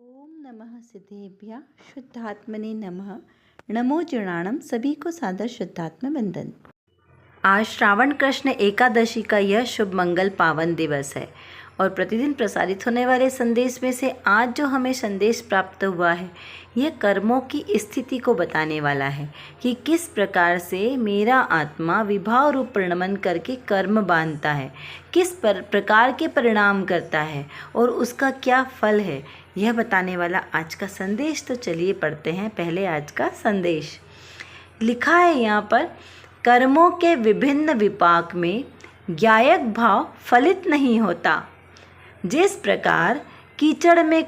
ओम नमः सिद्धेभ्यः शुद्धात्मने नमः। नमो जुणाणम। सभी को सादर शुद्धात्म वंदन। आज श्रावण कृष्ण एकादशी का यह शुभ मंगल पावन दिवस है और प्रतिदिन प्रसारित होने वाले संदेश में से आज जो हमें संदेश प्राप्त हुआ है यह कर्मों की स्थिति को बताने वाला है कि किस प्रकार से मेरा आत्मा विभाव रूप परिणमन करके कर्म बांधता है, किस प्रकार के परिणाम करता है और उसका क्या फल है, यह बताने वाला आज का संदेश। तो चलिए पढ़ते हैं पहले आज का संदेश। लिखा है यहाँ पर, कर्मों के विभिन्न विपाक में ज्ञायक भाव फलित नहीं होता। जिस प्रकार कीचड़ में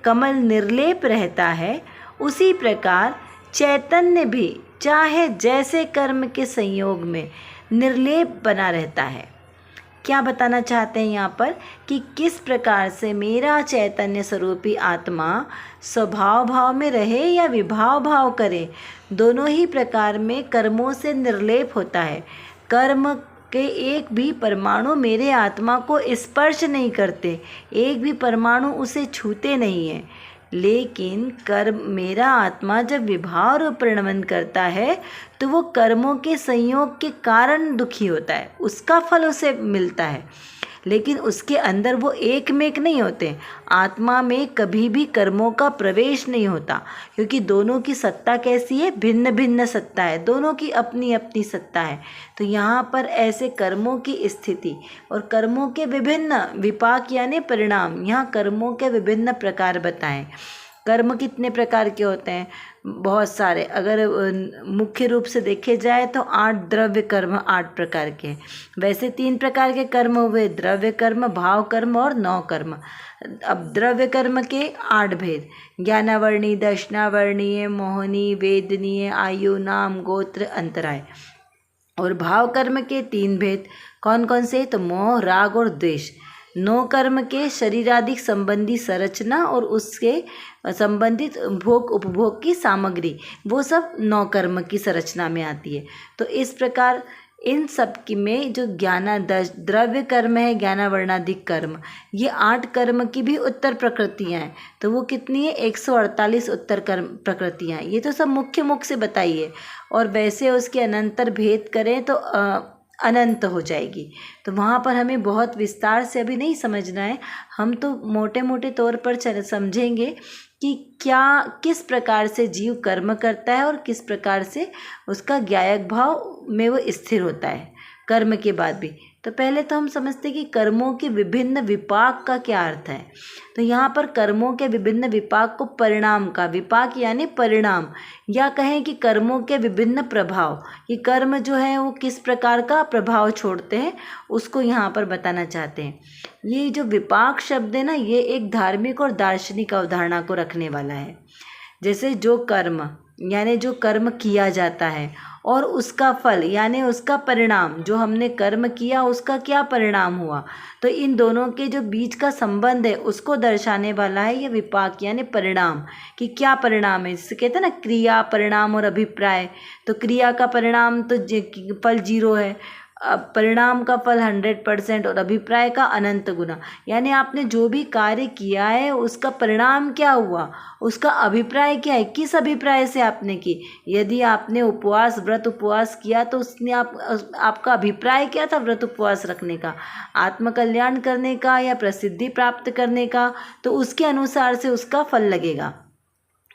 कमल निर्लेप रहता है, उसी प्रकार चैतन्य भी चाहे जैसे कर्म के संयोग में निर्लेप बना रहता है। क्या बताना चाहते हैं यहाँ पर कि किस प्रकार से मेरा चैतन्य स्वरूपी आत्मा स्वभाव भाव में रहे या विभाव भाव करे, दोनों ही प्रकार में कर्मों से निर्लेप होता है। कर्म के एक भी परमाणु मेरे आत्मा को स्पर्श नहीं करते, एक भी परमाणु उसे छूते नहीं है। लेकिन कर्म मेरा आत्मा जब विभाव रूप परिणमन करता है तो वो कर्मों के संयोग के कारण दुखी होता है, उसका फल उसे मिलता है, लेकिन उसके अंदर वो एक में एक नहीं होते। आत्मा में कभी भी कर्मों का प्रवेश नहीं होता, क्योंकि दोनों की सत्ता कैसी है, भिन्न भिन्न सत्ता है, दोनों की अपनी अपनी सत्ता है। तो यहाँ पर ऐसे कर्मों की स्थिति और कर्मों के विभिन्न विपाक यानी परिणाम, यहाँ कर्मों के विभिन्न प्रकार बताएं। कर्म कितने प्रकार के होते हैं? बहुत सारे। अगर मुख्य रूप से देखे जाए तो 8 द्रव्य कर्म 8 प्रकार के। वैसे 3 प्रकार के कर्म हुए, द्रव्य कर्म, भाव कर्म और 9 कर्म। अब द्रव्य कर्म के 8 भेद: ज्ञानावर्णी, दर्शनावर्णीय, मोहनी, वेदनीय, आयु, नाम, गोत्र, अंतराय। और भाव कर्म के 3 भेद कौन कौन से? तो मोह, राग और द्वेष। 9 कर्म के शरीरादिक संबंधी संरचना और उसके संबंधित भोग उपभोग की सामग्री, वो सब 9 कर्म की संरचना में आती है। तो इस प्रकार इन सब की में जो द्रव्य कर्म है, ज्ञानावर्णादिक कर्म, ये 8 कर्म की भी उत्तर प्रकृतियाँ हैं। तो वो कितनी है? 148 उत्तर कर्म प्रकृतियाँ हैं। ये तो सब मुख्य मुख से बताइए, और वैसे उसके अनंतर भेद करें तो अनंत हो जाएगी। तो वहाँ पर हमें बहुत विस्तार से अभी नहीं समझना है, हम तो मोटे मोटे तौर पर समझेंगे कि किस प्रकार से जीव कर्म करता है और किस प्रकार से उसका ज्ञायक भाव में वो स्थिर होता है कर्म के बाद भी। तो पहले तो हम समझते हैं कि कर्मों के विभिन्न विपाक का क्या अर्थ है। तो यहाँ पर कर्मों के विभिन्न विपाक को परिणाम का, विपाक यानी परिणाम, या कहें कि कर्मों के विभिन्न प्रभाव, ये कर्म जो है वो किस प्रकार का प्रभाव छोड़ते हैं, उसको यहाँ पर बताना चाहते हैं। ये जो विपाक शब्द है ना, ये एक धार्मिक और दार्शनिक अवधारणा को रखने वाला है। जैसे जो कर्म यानी जो कर्म किया जाता है और उसका फल यानी उसका परिणाम, जो हमने कर्म किया उसका क्या परिणाम हुआ, तो इन दोनों के जो बीच का संबंध है उसको दर्शाने वाला है ये विपाक यानी परिणाम, कि क्या परिणाम है। जिसे कहते हैं ना क्रिया, परिणाम और अभिप्राय। तो क्रिया का परिणाम तो फल 0 है, परिणाम का फल 100% और अभिप्राय का अनंत गुना। यानी आपने जो भी कार्य किया है उसका परिणाम क्या हुआ, उसका अभिप्राय क्या है, किस अभिप्राय से आपने की। यदि आपने उपवास, व्रत उपवास किया तो उसने आपका अभिप्राय क्या था व्रत उपवास रखने का, आत्मकल्याण करने का या प्रसिद्धि प्राप्त करने का, तो उसके अनुसार से उसका फल लगेगा,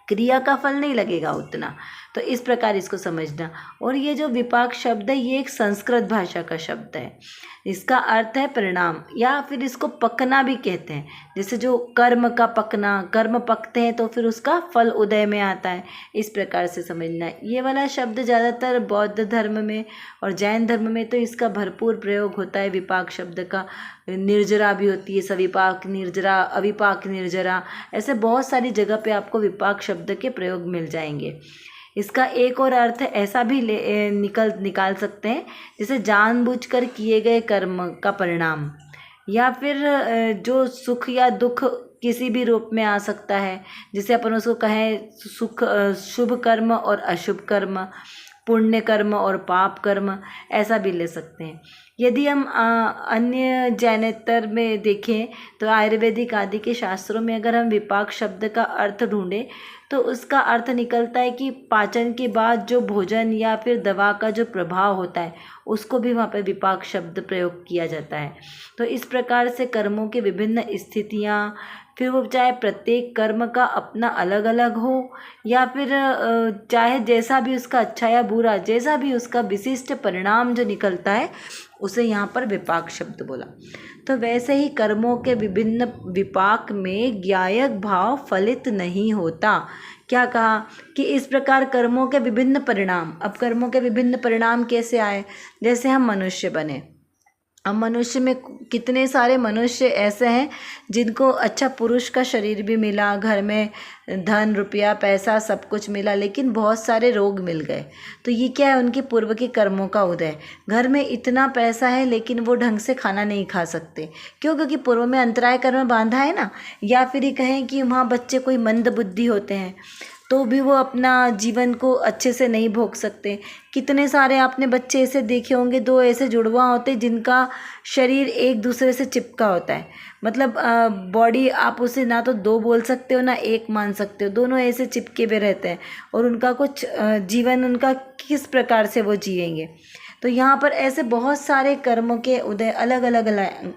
क्रिया का फल नहीं लगेगा उतना। तो इस प्रकार इसको समझना। और ये जो विपाक शब्द है ये एक संस्कृत भाषा का शब्द है, इसका अर्थ है परिणाम, या फिर इसको पकना भी कहते हैं। जैसे जो कर्म का पकना, कर्म पकते हैं तो फिर उसका फल उदय में आता है, इस प्रकार से समझना है। ये वाला शब्द ज़्यादातर बौद्ध धर्म में और जैन धर्म में तो इसका भरपूर प्रयोग होता है विपाक शब्द का। निर्जरा भी होती है, सविपाक निर्जरा, अविपाक निर्जरा, ऐसे बहुत सारी जगह पे आपको विपाक शब्द के प्रयोग मिल जाएंगे। इसका एक और अर्थ ऐसा भी निकाल सकते हैं, जैसे जानबूझकर किए गए कर्म का परिणाम, या फिर जो सुख या दुख किसी भी रूप में आ सकता है। जैसे अपन उसको कहें सुख, शुभ कर्म और अशुभ कर्म, पुण्य कर्म और पाप कर्म, ऐसा भी ले सकते हैं। यदि हम अन्य जैनेतर में देखें तो आयुर्वेदिक आदि के शास्त्रों में अगर हम विपाक शब्द का अर्थ ढूंढें तो उसका अर्थ निकलता है कि पाचन के बाद जो भोजन या फिर दवा का जो प्रभाव होता है उसको भी वहाँ पर विपाक शब्द प्रयोग किया जाता है। तो इस प्रकार से कर्मों के विभिन्न स्थितियाँ, फिर वो चाहे प्रत्येक कर्म का अपना अलग अलग हो या फिर चाहे जैसा भी उसका अच्छा या बुरा, जैसा भी उसका विशिष्ट परिणाम जो निकलता है उसे यहाँ पर विपाक शब्द बोला। तो वैसे ही कर्मों के विभिन्न विपाक में ज्ञायक भाव फलित नहीं होता। क्या कहा कि इस प्रकार कर्मों के विभिन्न परिणाम, अब कर्मों के विभिन्न परिणाम कैसे आए, जैसे हम मनुष्य बने। अब मनुष्य में कितने सारे मनुष्य ऐसे हैं जिनको अच्छा पुरुष का शरीर भी मिला, घर में धन रुपया पैसा सब कुछ मिला, लेकिन बहुत सारे रोग मिल गए। तो ये क्या है, उनके पूर्व के कर्मों का उदय। घर में इतना पैसा है लेकिन वो ढंग से खाना नहीं खा सकते, क्यों? क्योंकि पूर्व में अंतराय कर्म बांधा है ना। या फिर ये कहें कि वहाँ बच्चे कोई मंद बुद्धि होते हैं तो भी वो अपना जीवन को अच्छे से नहीं भोग सकते। कितने सारे आपने बच्चे ऐसे देखे होंगे, दो ऐसे जुड़वा होते जिनका शरीर एक दूसरे से चिपका होता है, मतलब बॉडी आप उसे ना तो दो बोल सकते हो ना एक मान सकते हो, दोनों ऐसे चिपके हुए रहते हैं और उनका कुछ जीवन उनका किस प्रकार से वो जिएंगे। तो यहाँ पर ऐसे बहुत सारे कर्मों के उदय अलग अलग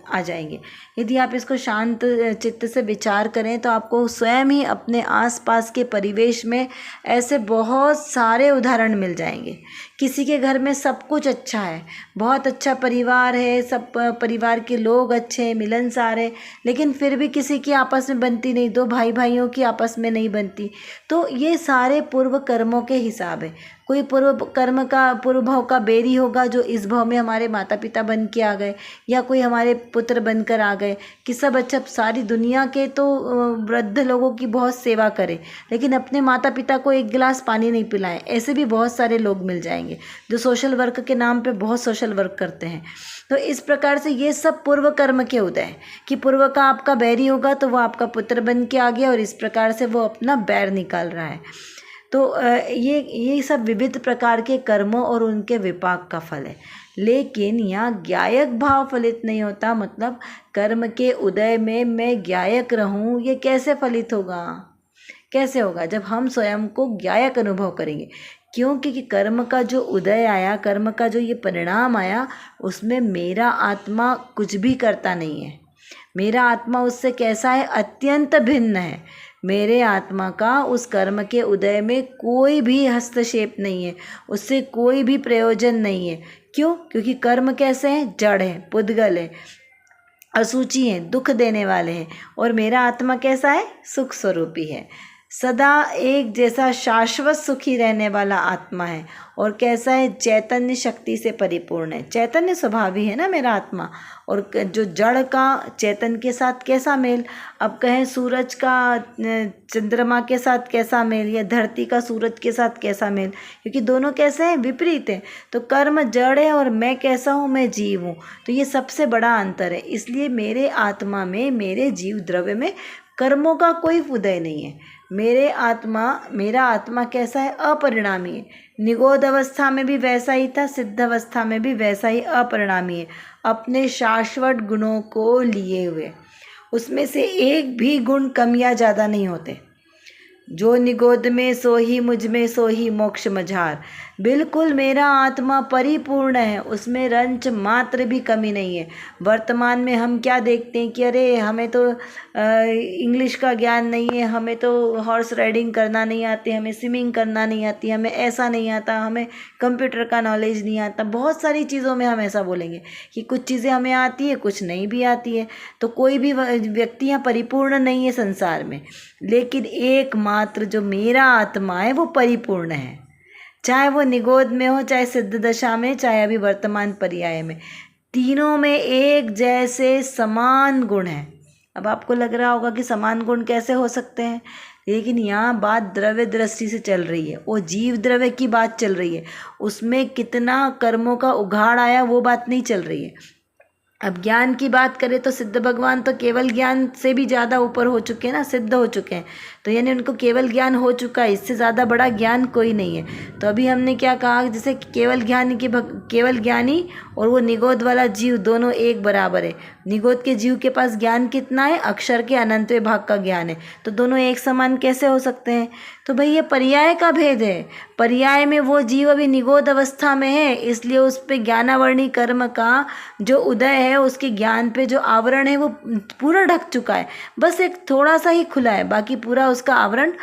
आ जाएंगे। यदि आप इसको शांत चित्त से विचार करें तो आपको स्वयं ही अपने आसपास के परिवेश में ऐसे बहुत सारे उदाहरण मिल जाएंगे। किसी के घर में सब कुछ अच्छा है, बहुत अच्छा परिवार है, सब परिवार के लोग अच्छे हैं, मिलनसार है, लेकिन फिर भी किसी की आपस में बनती नहीं, दो भाई भाइयों की आपस में नहीं बनती। तो ये सारे पूर्व कर्मों के हिसाब है। कोई पूर्व कर्म का पूर्व भाव का बेरी होगा जो इस भाव में हमारे माता पिता बन के आ गए, या कोई हमारे पुत्र बनकर आ गए कि सब अच्छा, सारी दुनिया के तो वृद्ध लोगों की बहुत सेवा करें लेकिन अपने माता पिता को एक गिलास पानी नहीं पिलाएं। ऐसे भी बहुत सारे लोग मिल जाएंगे जो सोशल वर्क के नाम पे बहुत सोशल वर्क करते हैं। तो इस प्रकार से ये सब पूर्व कर्म के उदय हैं कि पूर्व का आपका बैरी होगा तो वो आपका पुत्र बन के आ गया और इस प्रकार से वो अपना बैर निकाल रहा है। तो ये सब विविध प्रकार के कर्मों और उनके विपाक का फल है। लेकिन यहाँ ज्ञायक भाव फलित नहीं होता, मतलब कर्म के उदय में मैं ज्ञायक रहूँ, ये कैसे फलित होगा? कैसे होगा? जब हम स्वयं को ज्ञायक अनुभव करेंगे। क्यों? क्योंकि कर्म का जो उदय आया, कर्म का जो ये परिणाम आया, उसमें मेरा आत्मा कुछ भी करता नहीं है। मेरा आत्मा उससे कैसा है? अत्यंत भिन्न है। मेरे आत्मा का उस कर्म के उदय में कोई भी हस्तक्षेप नहीं है, उससे कोई भी प्रयोजन नहीं है। क्यों? क्योंकि कर्म कैसे हैं? जड़ है, पुद्गल है, असूची हैं, दुख देने वाले हैं, और मेरा आत्मा कैसा है? सुख स्वरूपी है, सदा एक जैसा शाश्वत सुखी रहने वाला आत्मा है। और कैसा है? चैतन्य शक्ति से परिपूर्ण है, चैतन्य स्वभाव ही है ना मेरा आत्मा। और जो जड़ का चेतन के साथ कैसा मेल, अब कहें सूरज का चंद्रमा के साथ कैसा मेल, या धरती का सूरज के साथ कैसा मेल, क्योंकि दोनों कैसे हैं? विपरीत हैं। तो कर्म जड़ है और मैं कैसा हूँ? मैं जीव हूँ। तो ये सबसे बड़ा अंतर है। इसलिए मेरे आत्मा में, मेरे जीव द्रव्य में कर्मों का कोई उदय नहीं है। मेरा आत्मा कैसा है? अपरिणामी है। निगोध अवस्था में भी वैसा ही था, सिद्ध अवस्था में भी वैसा ही अपरिणामी है, अपने शाश्वत गुणों को लिए हुए। उसमें से एक भी गुण कम या ज़्यादा नहीं होते। जो निगोद में सो ही मुझ में सो ही मोक्ष मझार। बिल्कुल मेरा आत्मा परिपूर्ण है, उसमें रंच मात्र भी कमी नहीं है। वर्तमान में हम क्या देखते हैं कि अरे हमें तो इंग्लिश का ज्ञान नहीं है, हमें तो हॉर्स राइडिंग करना नहीं आती, हमें स्विमिंग करना नहीं आती, हमें ऐसा नहीं आता, हमें कंप्यूटर का नॉलेज नहीं आता। बहुत सारी चीज़ों में हम ऐसा बोलेंगे कि कुछ चीज़ें हमें आती है, कुछ नहीं भी आती है। तो कोई भी व्यक्ति यहाँ परिपूर्ण नहीं है संसार में, लेकिन एकमात्र जो मेरा आत्मा है वो परिपूर्ण है। चाहे वो निगोद में हो, चाहे सिद्ध दशा में, चाहे अभी वर्तमान पर्याय में, तीनों में एक जैसे समान गुण हैं। अब आपको लग रहा होगा कि समान गुण कैसे हो सकते हैं, लेकिन यहाँ बात द्रव्य दृष्टि से चल रही है, वो जीव द्रव्य की बात चल रही है। उसमें कितना कर्मों का उघाड़ आया वो बात नहीं चल रही है। अब ज्ञान की बात करें तो सिद्ध भगवान तो केवल ज्ञान से भी ज़्यादा ऊपर हो चुके हैं ना, सिद्ध हो चुके हैं। तो यानी उनको केवल ज्ञान हो चुका है, इससे ज़्यादा बड़ा ज्ञान कोई नहीं है। तो अभी हमने क्या कहा, जैसे केवल ज्ञानी और वो निगोद वाला जीव दोनों एक बराबर है। निगोद के जीव के पास ज्ञान कितना है, अक्षर के अनंतवें भाग का ज्ञान है। तो दोनों एक समान कैसे हो सकते हैं? तो भाई ये पर्याय का भेद है। पर्याय में वो जीव अभी निगोद अवस्था में है, इसलिए उस पे ज्ञानावर्णी कर्म का जो उदय है, उसके ज्ञान पे जो आवरण है वो पूरा ढक चुका है, बस एक थोड़ा सा ही खुला है, बाकी पूरा उसका आवरण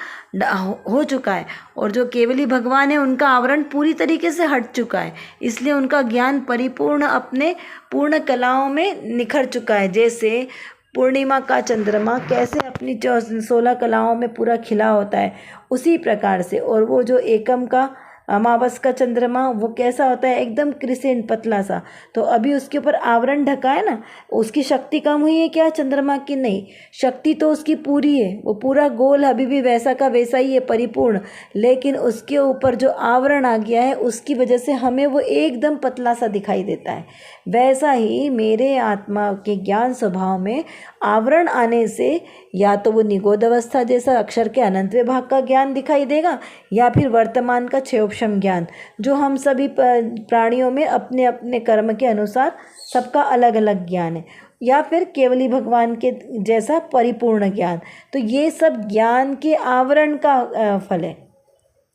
हो चुका है। और जो केवली भगवान है उनका आवरण पूरी तरीके से हट चुका है, इसलिए उनका ज्ञान परिपूर्ण अपने पूर्ण कलाओं में निखर चुका है। जैसे पूर्णिमा का चंद्रमा कैसे अपनी 16 कलाओं में पूरा खिला होता है, उसी प्रकार से। और वो जो एकम का अमावस का चंद्रमा वो कैसा होता है, एकदम क्रिसेंट पतला सा। तो अभी उसके ऊपर आवरण ढका है ना, उसकी शक्ति कम हुई है क्या चंद्रमा की? नहीं, शक्ति तो उसकी पूरी है, वो पूरा गोल अभी भी वैसा का वैसा ही है, परिपूर्ण। लेकिन उसके ऊपर जो आवरण आ गया है उसकी वजह से हमें वो एकदम पतला सा दिखाई देता है। वैसा ही मेरे आत्मा के ज्ञान स्वभाव में आवरण आने से या तो वो निगोद अवस्था जैसा अक्षर के अनंतवें भाग का ज्ञान दिखाई देगा, या फिर वर्तमान का क्षयोपशम ज्ञान, जो हम सभी प्राणियों में अपने अपने कर्म के अनुसार सबका अलग अलग ज्ञान है, या फिर केवली भगवान के जैसा परिपूर्ण ज्ञान। तो ये सब ज्ञान के आवरण का फल है।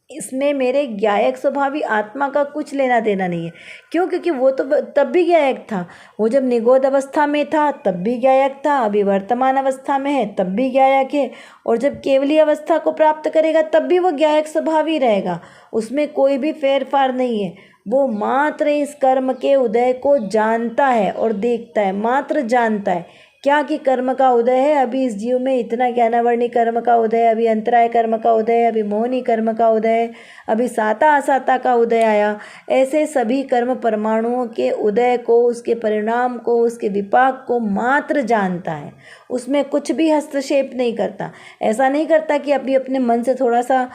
इसमें मेरे ज्ञायक स्वभावी आत्मा का कुछ लेना देना नहीं है। क्यों? क्योंकि वो तो तब भी ज्ञायक था, वो जब निगोद अवस्था में था तब भी ज्ञायक था, अभी वर्तमान अवस्था में है तब भी ज्ञायक है, और जब केवली अवस्था को प्राप्त करेगा तब भी वो ज्ञायक स्वभावी रहेगा। उसमें कोई भी फेर फार नहीं है। वो मात्र इस कर्म के उदय को जानता है और देखता है, मात्र जानता है। क्या कि कर्म का उदय है, अभी इस जीव में इतना ज्ञानावर्णी कर्म का उदय है, अभी अंतराय कर्म का उदय है, अभी मोहनी कर्म का उदय है, अभी साता असाता का उदय आया। ऐसे सभी कर्म परमाणुओं के उदय को, उसके परिणाम को, उसके विपाक को मात्र जानता है, उसमें कुछ भी हस्तक्षेप नहीं करता। ऐसा नहीं करता कि अभी अपने मन से थोड़ा सा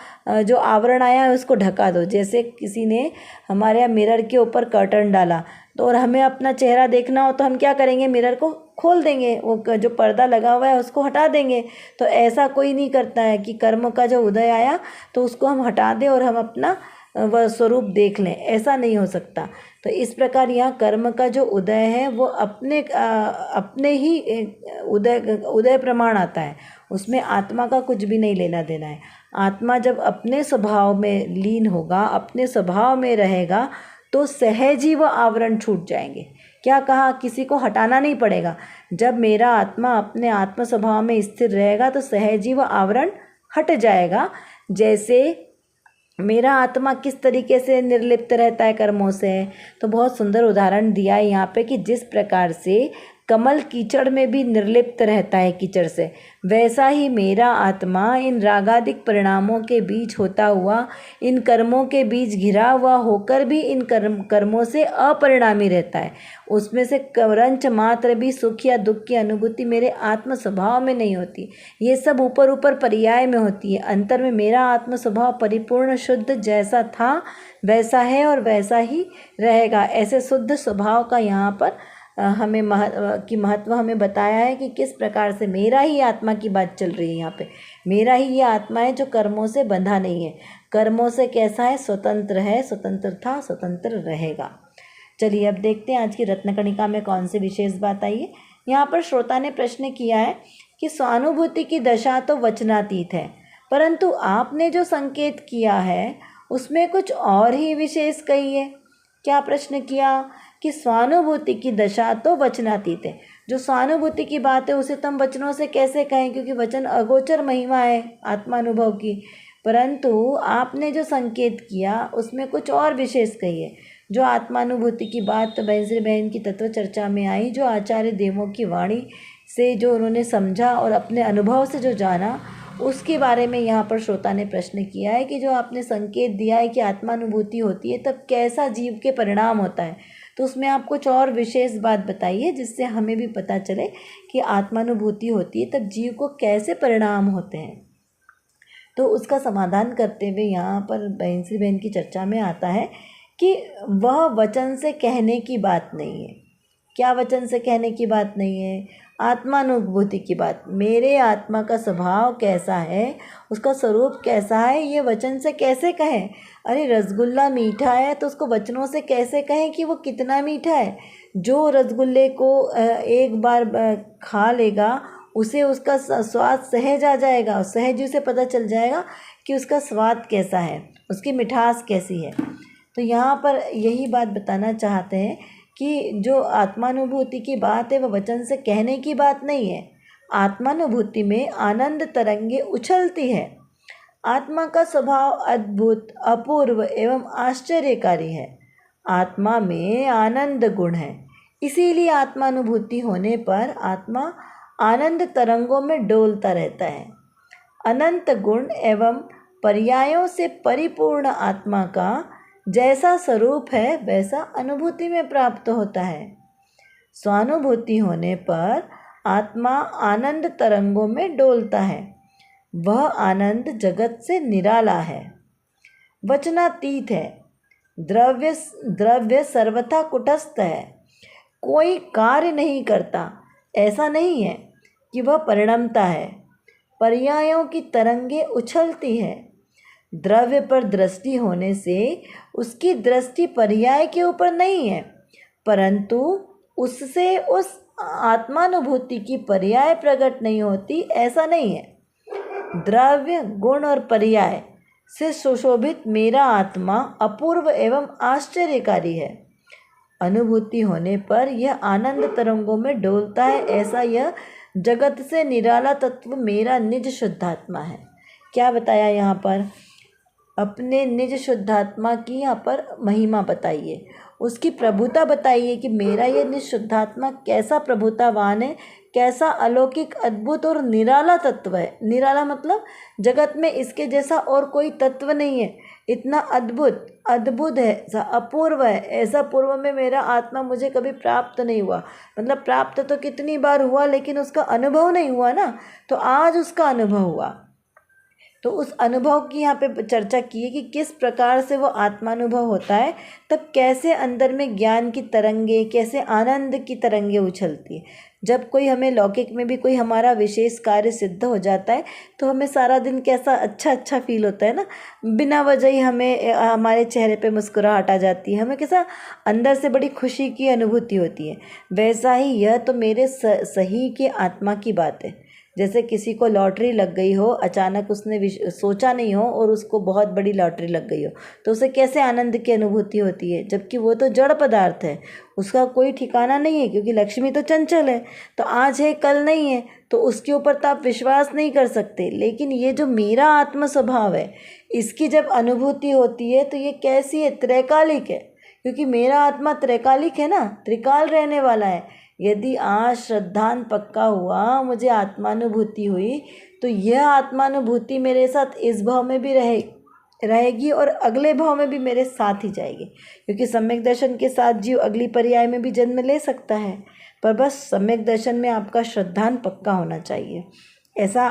जो आवरण आया है उसको ढका दो। जैसे किसी ने हमारे यहाँ मिरर के ऊपर कर्टन डाला, तो और हमें अपना चेहरा देखना हो तो हम क्या करेंगे, मिरर को खोल देंगे, वो जो पर्दा लगा हुआ है उसको हटा देंगे। तो ऐसा कोई नहीं करता है कि कर्म का जो उदय आया तो उसको हम हटा दें और हम अपना वह स्वरूप देख लें, ऐसा नहीं हो सकता। तो इस प्रकार यहाँ कर्म का जो उदय है वो अपने ही उदय प्रमाण आता है, उसमें आत्मा का कुछ भी नहीं लेना देना है। आत्मा जब अपने स्वभाव में लीन होगा, अपने स्वभाव में रहेगा, तो सहज ही वह आवरण छूट जाएंगे। क्या कहा, किसी को हटाना नहीं पड़ेगा। जब मेरा आत्मा अपने आत्म स्वभाव में स्थिर रहेगा तो सहज ही वह आवरण हट जाएगा। जैसे मेरा आत्मा किस तरीके से निर्लिप्त रहता है कर्मों से, तो बहुत सुंदर उदाहरण दिया है यहाँ पे कि जिस प्रकार से कमल कीचड़ में भी निर्लिप्त रहता है कीचड़ से, वैसा ही मेरा आत्मा इन रागादिक परिणामों के बीच होता हुआ, इन कर्मों के बीच घिरा हुआ होकर भी इन कर्मों से अपरिणामी रहता है। उसमें से करंच मात्र भी सुख या दुख की अनुभूति मेरे आत्म स्वभाव में नहीं होती। ये सब ऊपर ऊपर पर्याय में होती है। अंतर में मेरा आत्म स्वभाव परिपूर्ण शुद्ध जैसा था वैसा है और वैसा ही रहेगा। ऐसे शुद्ध स्वभाव का यहाँ पर हमें महत्व हमें बताया है कि किस प्रकार से मेरा ही आत्मा की बात चल रही है यहाँ पे। मेरा ही ये आत्मा है जो कर्मों से बंधा नहीं है, कर्मों से कैसा है, स्वतंत्र है, स्वतंत्र था, स्वतंत्र रहेगा। चलिए अब देखते हैं आज की रत्नकणिका में कौन सी विशेष बात आई है। यहाँ पर श्रोता ने प्रश्न किया है कि स्वानुभूति की दशा तो वचनातीत है, परंतु आपने जो संकेत किया है उसमें कुछ और ही विशेष कही है। क्या प्रश्न किया कि स्वानुभूति की दशा तो वचनातीत है। जो स्वानुभूति की बात है उसे तो हम वचनों से कैसे कहें, क्योंकि वचन अगोचर महिमा है आत्मानुभव की। परंतु आपने जो संकेत किया उसमें कुछ और विशेष कही है। जो आत्मानुभूति की बात तो बहन बहन की तत्व चर्चा में आई, जो आचार्य देवों की वाणी से जो उन्होंने समझा और अपने अनुभव से जो जाना, उसके बारे में यहाँ पर श्रोता ने प्रश्न किया है कि जो आपने संकेत दिया है कि आत्मानुभूति होती है तब कैसा जीव के परिणाम होता है, तो उसमें आप कुछ और विशेष बात बताइए जिससे हमें भी पता चले कि आत्मानुभूति होती है तब जीव को कैसे परिणाम होते हैं। तो उसका समाधान करते हुए यहाँ पर बहन की चर्चा में आता है कि वह वचन से कहने की बात नहीं है। क्या वचन से कहने की बात नहीं है, आत्मानुभूति की बात। मेरे आत्मा का स्वभाव कैसा है, उसका स्वरूप कैसा है, ये वचन से कैसे कहें। अरे रसगुल्ला मीठा है तो उसको वचनों से कैसे कहें कि वो कितना मीठा है। जो रसगुल्ले को एक बार खा लेगा उसे उसका स्वाद सहज आ जाएगा, सहज उसे पता चल जाएगा कि उसका स्वाद कैसा है, उसकी मिठास कैसी है। तो यहाँ पर यही बात बताना चाहते हैं कि जो आत्मानुभूति की बात है वह वचन से कहने की बात नहीं है। आत्मानुभूति में आनंद तरंगे उछलती है। आत्मा का स्वभाव अद्भुत, अपूर्व एवं आश्चर्यकारी है। आत्मा में आनंद गुण है, इसीलिए आत्मानुभूति होने पर आत्मा आनंद तरंगों में डोलता रहता है। अनंत गुण एवं पर्यायों से परिपूर्ण आत्मा का जैसा स्वरूप है वैसा अनुभूति में प्राप्त होता है। स्वानुभूति होने पर आत्मा आनंद तरंगों में डोलता है। वह आनंद जगत से निराला है, वचनातीत है। द्रव्य सर्वथा कुटस्थ है, कोई कार्य नहीं करता। ऐसा नहीं है कि वह परिणमता है। पर्यायों की तरंगे उछलती है। द्रव्य पर दृष्टि होने से उसकी दृष्टि पर्याय के ऊपर नहीं है, परंतु उससे उस आत्मानुभूति की पर्याय प्रकट नहीं होती, ऐसा नहीं है। द्रव्य, गुण और पर्याय से सुशोभित मेरा आत्मा अपूर्व एवं आश्चर्यकारी है। अनुभूति होने पर यह आनंद तरंगों में डोलता है, ऐसा यह जगत से निराला तत्व मेरा निज शुद्धात्मा है। क्या बताया यहाँ पर? अपने निज शुद्धात्मा की यहाँ पर महिमा बताइए, उसकी प्रभुता बताइए कि मेरा ये निज शुद्धात्मा कैसा प्रभुतावान है, कैसा अलौकिक, अद्भुत और निराला तत्व है। निराला मतलब जगत में इसके जैसा और कोई तत्व नहीं है। इतना अद्भुत है, ऐसा अपूर्व है, ऐसा पूर्व में मेरा आत्मा मुझे कभी प्राप्त नहीं हुआ। मतलब प्राप्त तो कितनी बार हुआ, लेकिन उसका अनुभव नहीं हुआ ना, तो आज उसका अनुभव हुआ। तो उस अनुभव की यहाँ पे चर्चा की है कि किस प्रकार से वो आत्मानुभव होता है, तब कैसे अंदर में ज्ञान की तरंगे, कैसे आनंद की तरंगे उछलती है। जब कोई हमें लौकिक में भी कोई हमारा विशेष कार्य सिद्ध हो जाता है तो हमें सारा दिन कैसा अच्छा फील होता है ना, बिना वजह ही हमें हमारे चेहरे पे मुस्कुराहट आ जाती है, हमें कैसा अंदर से बड़ी खुशी की अनुभूति होती है। वैसा ही यह तो मेरे सही के आत्मा की बात है। जैसे किसी को लॉटरी लग गई हो, अचानक उसने सोचा नहीं हो और उसको बहुत बड़ी लॉटरी लग गई हो, तो उसे कैसे आनंद की अनुभूति होती है, जबकि वो तो जड़ पदार्थ है, उसका कोई ठिकाना नहीं है, क्योंकि लक्ष्मी तो चंचल है, तो आज है कल नहीं है, तो उसके ऊपर तो आप विश्वास नहीं कर सकते। लेकिन ये जो मेरा आत्म स्वभाव है, इसकी जब अनुभूति होती है तो ये कैसी है, त्रैकालिक है, क्योंकि मेरा आत्मा त्रैकालिक है ना, त्रिकाल रहने वाला है। यदि आज श्रद्धान पक्का हुआ, मुझे आत्मानुभूति हुई, तो यह आत्मानुभूति मेरे साथ इस भाव में भी रहेगी और अगले भाव में भी मेरे साथ ही जाएगी, क्योंकि सम्यक दर्शन के साथ जीव अगली पर्याय में भी जन्म ले सकता है, पर बस सम्यक दर्शन में आपका श्रद्धान पक्का होना चाहिए। ऐसा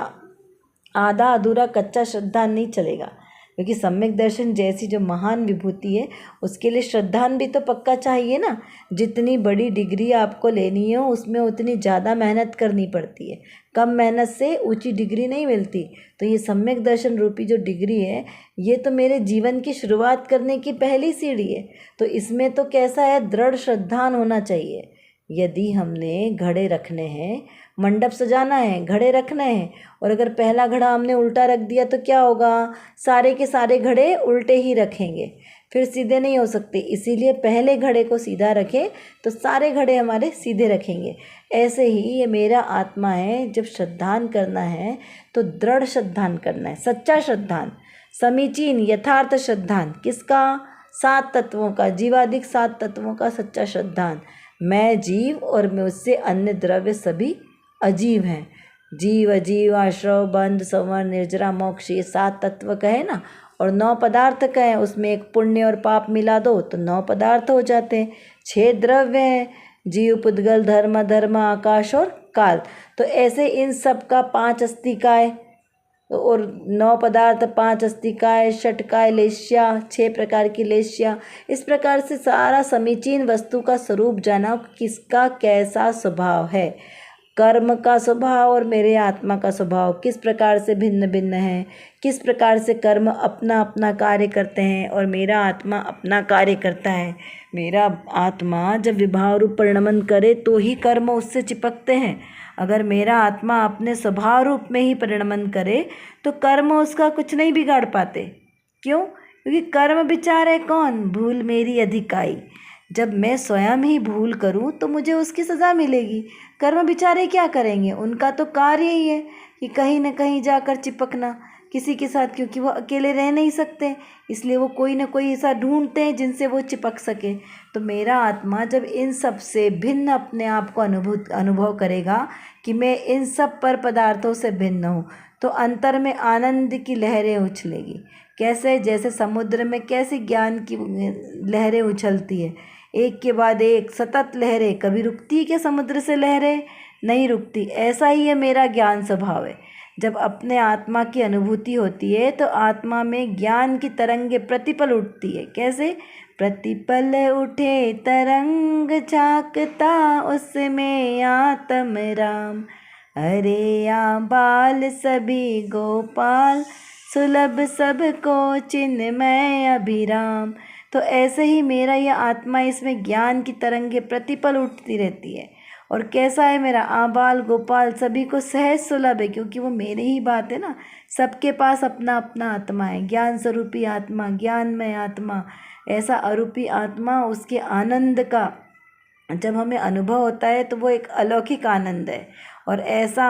आधा अधूरा कच्चा श्रद्धान नहीं चलेगा, क्योंकि सम्यक दर्शन जैसी जो महान विभूति है उसके लिए श्रद्धान भी तो पक्का चाहिए ना। जितनी बड़ी डिग्री आपको लेनी हो उसमें उतनी ज़्यादा मेहनत करनी पड़ती है, कम मेहनत से ऊंची डिग्री नहीं मिलती। तो ये सम्यक दर्शन रूपी जो डिग्री है, ये तो मेरे जीवन की शुरुआत करने की पहली सीढ़ी है। तो इसमें तो कैसा है, दृढ़ श्रद्धान होना चाहिए। यदि हमने घड़े रखने हैं, मंडप सजाना है, घड़े रखने हैं, और अगर पहला घड़ा हमने उल्टा रख दिया तो क्या होगा, सारे के सारे घड़े उल्टे ही रखेंगे, फिर सीधे नहीं हो सकते। इसीलिए पहले घड़े को सीधा रखें तो सारे घड़े हमारे सीधे रखेंगे। ऐसे ही ये मेरा आत्मा है, जब श्रद्धान करना है तो दृढ़ श्रद्धान करना है, सच्चा श्रद्धान, समीचीन यथार्थ श्रद्धान। किसका? 7 तत्वों का, जीवादिक 7 तत्वों का सच्चा श्रद्धान। मैं जीव और मैं उससे अन्य द्रव्य सभी अजीव हैं। जीव, अजीव, आश्रव, बंध, संवर, निर्जरा, मोक्ष, ये 7 तत्व कहे ना, और 9 पदार्थ कहे, उसमें एक पुण्य और पाप मिला दो तो 9 पदार्थ हो जाते हैं। 6 द्रव्य हैं, जीव, पुद्गल, धर्म, आकाश और काल। तो ऐसे इन सब का 5 अस्तिकाय, और 9 पदार्थ, 5 अस्तिकाय, षटकाय लेश्या, 6 प्रकार की लेश्या। इस प्रकार से सारा समीचीन वस्तु का स्वरूप जाना, किसका कैसा स्वभाव है। कर्म का स्वभाव और मेरे आत्मा का स्वभाव किस प्रकार से भिन्न भिन्न है, किस प्रकार से कर्म अपना अपना कार्य करते हैं और मेरा आत्मा अपना कार्य करता है। मेरा आत्मा जब विभाव रूप परिणमन करे तो ही कर्म उससे चिपकते हैं। अगर मेरा आत्मा अपने स्वभाव रूप में ही परिणमन करे तो कर्म उसका कुछ नहीं बिगाड़ पाते। क्यों? क्योंकि कर्म विचार है कौन? भूल मेरी अधिकाई। जब मैं स्वयं ही भूल करूं तो मुझे उसकी सज़ा मिलेगी। कर्म बेचारे क्या करेंगे? उनका तो कार्य ही है कि कहीं न कहीं जाकर चिपकना किसी के साथ, क्योंकि वो अकेले रह नहीं सकते, इसलिए वो कोई ना कोई ऐसा ढूंढते हैं जिनसे वो चिपक सके। तो मेरा आत्मा जब इन सब से भिन्न अपने आप को अनुभव करेगा कि मैं इन सब पर पदार्थों से भिन्न हूँ, तो अंतर में आनंद की लहरें उछलेगी। कैसे? जैसे समुद्र में कैसी ज्ञान की लहरें उछलती है, एक के बाद एक सतत लहरें। कभी रुकती है क्या समुद्र से लहरें? नहीं रुकती। ऐसा ही है मेरा ज्ञान स्वभाव है। जब अपने आत्मा की अनुभूति होती है तो आत्मा में ज्ञान की तरंगे प्रतिपल उठती है। कैसे? प्रतिपल उठे तरंग झांकता उसमें आत्म राम, अरे या बाल सभी गोपाल, सुलभ सबको चिन्मय अभिराम। तो ऐसे ही मेरा यह आत्मा, इसमें ज्ञान की तरंगे प्रतिपल उठती रहती है। और कैसा है मेरा आबाल गोपाल, सभी को सहज सुलभ है, क्योंकि वो मेरी ही बात है ना। सबके पास अपना अपना आत्मा है, ज्ञान स्वरूपी आत्मा, ज्ञानमय आत्मा। ऐसा अरूपी आत्मा, उसके आनंद का जब हमें अनुभव होता है तो वो एक अलौकिक आनंद है। और ऐसा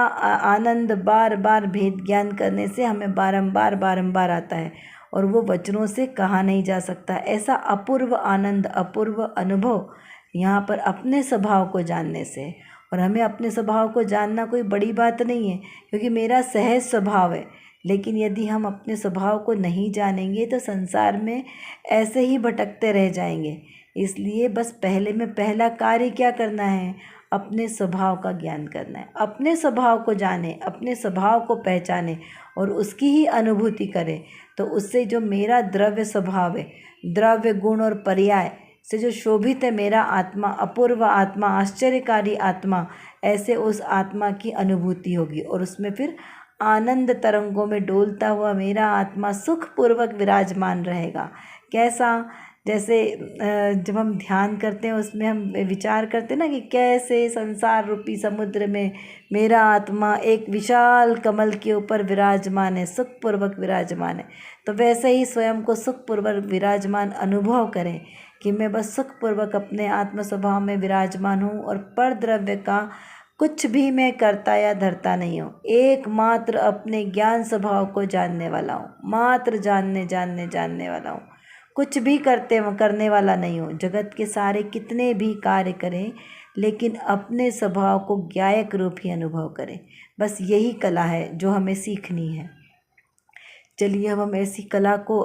आनंद बार बार भेद ज्ञान करने से हमें बारंबार आता है और वो वचनों से कहा नहीं जा सकता। ऐसा अपूर्व आनंद, अपूर्व अनुभव यहाँ पर अपने स्वभाव को जानने से। और हमें अपने स्वभाव को जानना कोई बड़ी बात नहीं है, क्योंकि मेरा सहज स्वभाव है। लेकिन यदि हम अपने स्वभाव को नहीं जानेंगे तो संसार में ऐसे ही भटकते रह जाएंगे। इसलिए बस पहला कार्य क्या करना है? अपने स्वभाव का ज्ञान करना है। अपने स्वभाव को जाने, अपने स्वभाव को पहचाने और उसकी ही अनुभूति करें। तो उससे जो मेरा द्रव्य स्वभाव है, द्रव्य गुण और पर्याय से जो शोभित है मेरा आत्मा, अपूर्व आत्मा, आश्चर्यकारी आत्मा, ऐसे उस आत्मा की अनुभूति होगी। और उसमें फिर आनंद तरंगों में डोलता हुआ मेरा आत्मा सुखपूर्वक विराजमान रहेगा। कैसा? जैसे जब हम ध्यान करते हैं उसमें हम विचार करते हैं ना कि कैसे संसार रूपी समुद्र में मेरा आत्मा एक विशाल कमल के ऊपर विराजमान है, सुखपूर्वक विराजमान है। तो वैसे ही स्वयं को सुखपूर्वक विराजमान अनुभव करें कि मैं बस सुखपूर्वक अपने आत्म स्वभाव में विराजमान हूँ और पर द्रव्य का कुछ भी मैं करता या धरता नहीं हूँ। एकमात्र अपने ज्ञान स्वभाव को जानने वाला हूँ, मात्र जानने वाला हूँ। कुछ भी करने वाला नहीं हूँ। जगत के सारे कितने भी कार्य करें, लेकिन अपने स्वभाव को ज्ञायक रूप ही अनुभव करें। बस यही कला है जो हमें सीखनी है। चलिए अब हम ऐसी कला को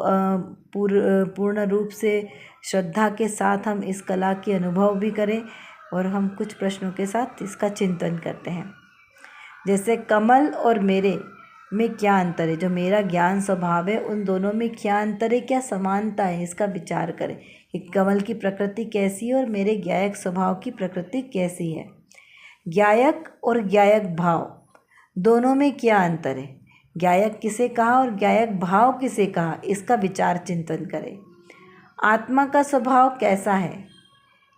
पूर्ण रूप से श्रद्धा के साथ हम इस कला के अनुभव भी करें और हम कुछ प्रश्नों के साथ इसका चिंतन करते हैं। जैसे कमल और मेरे में क्या अंतर है? जो मेरा ज्ञान स्वभाव है उन दोनों में क्या अंतर है, क्या समानता है, इसका विचार करें कि कमल की प्रकृति कैसी है और मेरे ज्ञायक स्वभाव की प्रकृति कैसी है। ज्ञायक और ज्ञायक भाव दोनों में क्या अंतर है? ज्ञायक किसे कहा और ज्ञायक भाव किसे कहा, इसका विचार चिंतन करें। आत्मा का स्वभाव कैसा है?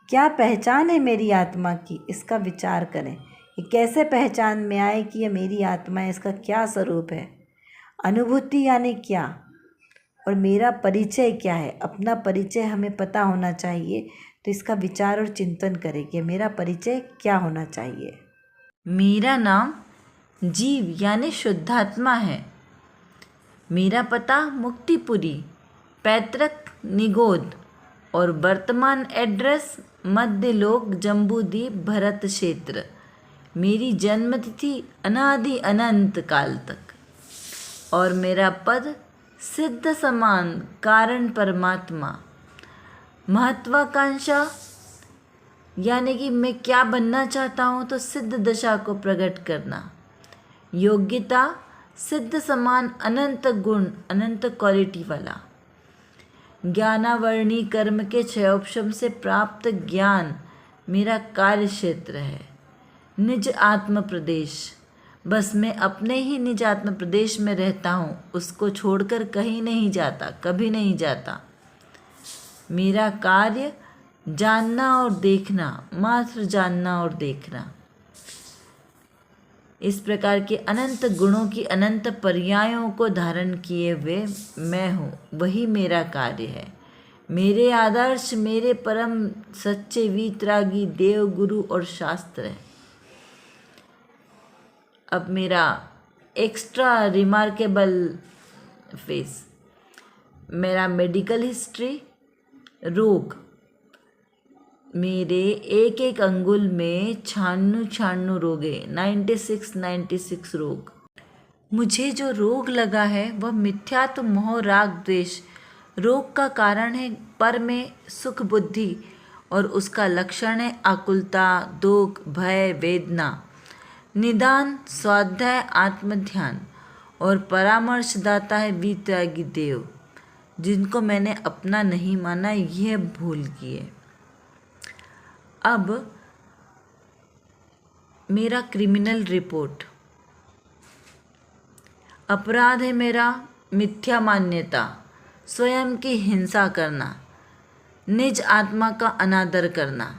क्या पहचान है मेरी आत्मा की, इसका विचार करें कि कैसे पहचान में आए कि यह मेरी आत्मा है, इसका क्या स्वरूप है। अनुभूति यानी क्या, और मेरा परिचय क्या है। अपना परिचय हमें पता होना चाहिए, तो इसका विचार और चिंतन करें कि मेरा परिचय क्या होना चाहिए। मेरा नाम जीव यानी शुद्धात्मा है। मेरा पता मुक्तिपुरी, पैतृक निगोद और वर्तमान एड्रेस मध्यलोक जम्बूद्वीप भरत क्षेत्र। मेरी जन्मतिथि अनादि अनंत काल तक और मेरा पद सिद्ध समान कारण परमात्मा। महत्वाकांक्षा यानी कि मैं क्या बनना चाहता हूँ तो सिद्ध दशा को प्रकट करना। योग्यता सिद्ध समान अनंत गुण, अनंत क्वालिटी वाला। ज्ञानावर्णी कर्म के क्षयोपशम से प्राप्त ज्ञान मेरा कार्य क्षेत्र है। निज आत्म प्रदेश, बस मैं अपने ही निज आत्म प्रदेश में रहता हूँ, उसको छोड़कर कहीं नहीं जाता, कभी नहीं जाता। मेरा कार्य जानना और देखना, मात्र जानना और देखना। इस प्रकार के अनंत गुणों की अनंत पर्यायों को धारण किए हुए मैं हूँ, वही मेरा कार्य है। मेरे आदर्श मेरे परम सच्चे वीतरागी देव, गुरु और शास्त्र हैं। अब मेरा एक्स्ट्रा रिमार्केबल फेस, मेरा मेडिकल हिस्ट्री, रोग, मेरे एक एक अंगुल में 96 रोग है, 96 रोग। मुझे जो रोग लगा है वह मिथ्यात्व मोह राग द्वेष रोग का कारण है, पर में सुख बुद्धि, और उसका लक्षण है आकुलता, दुख, भय, वेदना। निदान, स्वाध्याय, आत्मध्यान और परामर्शदाता है वीतरागी देव, जिनको मैंने अपना नहीं माना, यह भूल किए। अब मेरा क्रिमिनल रिपोर्ट, अपराध है मेरा मिथ्या मान्यता, स्वयं की हिंसा करना, निज आत्मा का अनादर करना,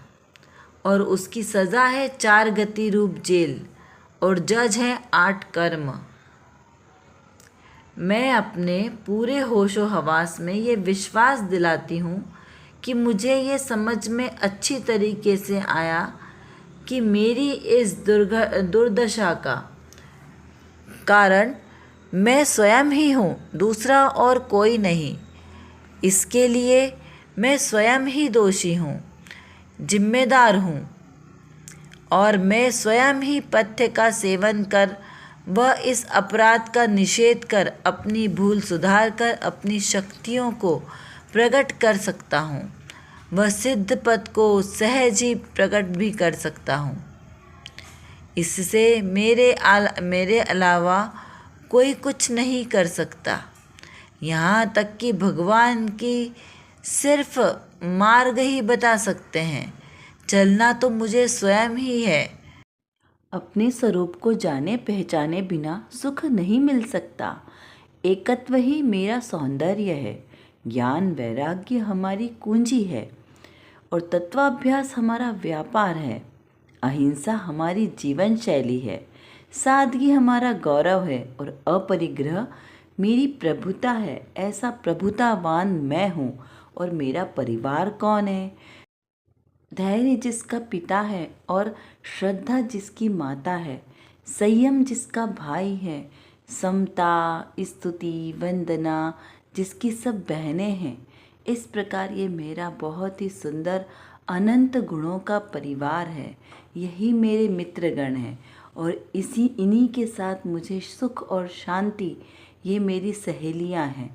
और उसकी सज़ा है 4 गति रूप जेल, और जज है 8 कर्म। मैं अपने पूरे होशो हवास में ये विश्वास दिलाती हूँ कि मुझे ये समझ में अच्छी तरीके से आया कि मेरी इस दुर्दशा का कारण मैं स्वयं ही हूँ, दूसरा और कोई नहीं। इसके लिए मैं स्वयं ही दोषी हूँ, जिम्मेदार हूँ, और मैं स्वयं ही पथ्य का सेवन कर वह इस अपराध का निषेध कर अपनी भूल सुधार कर अपनी शक्तियों को प्रकट कर सकता हूँ। वह सिद्ध पद को सहज ही प्रकट भी कर सकता हूँ। इससे मेरे अलावा कोई कुछ नहीं कर सकता। यहाँ तक कि भगवान की सिर्फ मार्ग ही बता सकते हैं। चलना तो मुझे स्वयं ही है। अपने स्वरूप को जाने पहचाने बिना सुख नहीं मिल सकता। एकत्व ही मेरा सौंदर्य है। ज्ञान वैराग्य हमारी कुंजी है और तत्वाभ्यास हमारा व्यापार है। अहिंसा हमारी जीवन शैली है। सादगी हमारा गौरव है और अपरिग्रह मेरी प्रभुता है। ऐसा प्रभुतावान मैं हूँ। और मेरा परिवार कौन है? धैर्य जिसका पिता है और श्रद्धा जिसकी माता है, संयम जिसका भाई है, समता, स्तुति, वंदना जिसकी सब बहनें हैं। इस प्रकार ये मेरा बहुत ही सुंदर अनंत गुणों का परिवार है। यही मेरे मित्रगण हैं और इन्हीं के साथ मुझे सुख और शांति, ये मेरी सहेलियां हैं।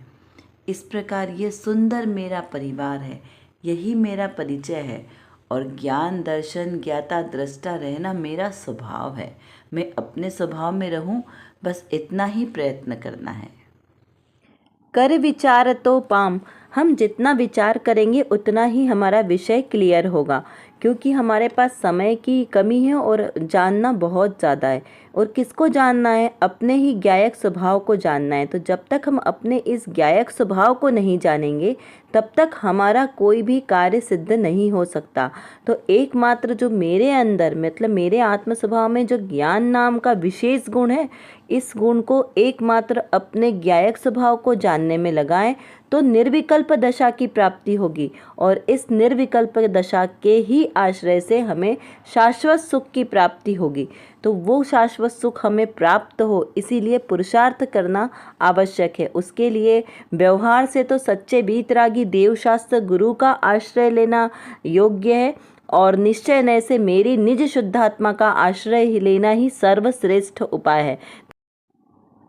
इस प्रकार ये सुंदर मेरा परिवार है। यही मेरा परिचय है और ज्ञान, दर्शन, ज्ञाता, दृष्टा रहना मेरा स्वभाव है। मैं अपने स्वभाव में रहूं, बस इतना ही प्रयत्न करना है। कर विचार तो पाम, हम जितना विचार करेंगे उतना ही हमारा विषय क्लियर होगा, क्योंकि हमारे पास समय की कमी है और जानना बहुत ज़्यादा है। और किसको जानना है? अपने ही ज्ञायक स्वभाव को जानना है। तो जब तक हम अपने इस ज्ञायक स्वभाव को नहीं जानेंगे तब तक हमारा कोई भी कार्य सिद्ध नहीं हो सकता। तो एकमात्र जो मेरे अंदर, मतलब मेरे आत्म स्वभाव में जो ज्ञान नाम का विशेष गुण है, इस गुण को एकमात्र अपने ज्ञायक स्वभाव को जानने में लगाएं तो निर्विकल्प दशा की प्राप्ति होगी। और इस निर्विकल्प दशा के ही आश्रय से हमें शाश्वत सुख की प्राप्ति होगी। तो वो शाश्वत सुख हमें प्राप्त हो, इसीलिए पुरुषार्थ करना आवश्यक है। उसके लिए व्यवहार से तो सच्चे वीतरागी देवशास्त्र गुरु का आश्रय लेना योग्य है, और निश्चय नय से मेरी निज शुद्धात्मा का आश्रय लेना ही सर्वश्रेष्ठ उपाय है।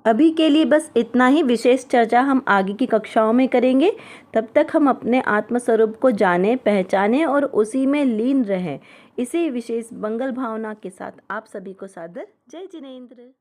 अभी के लिए बस इतना ही। विशेष चर्चा हम आगे की कक्षाओं में करेंगे। तब तक हम अपने आत्मस्वरूप को जानें, पहचानें और उसी में लीन रहें। इसी विशेष मंगल भावना के साथ आप सभी को सादर जय जिनेंद्र।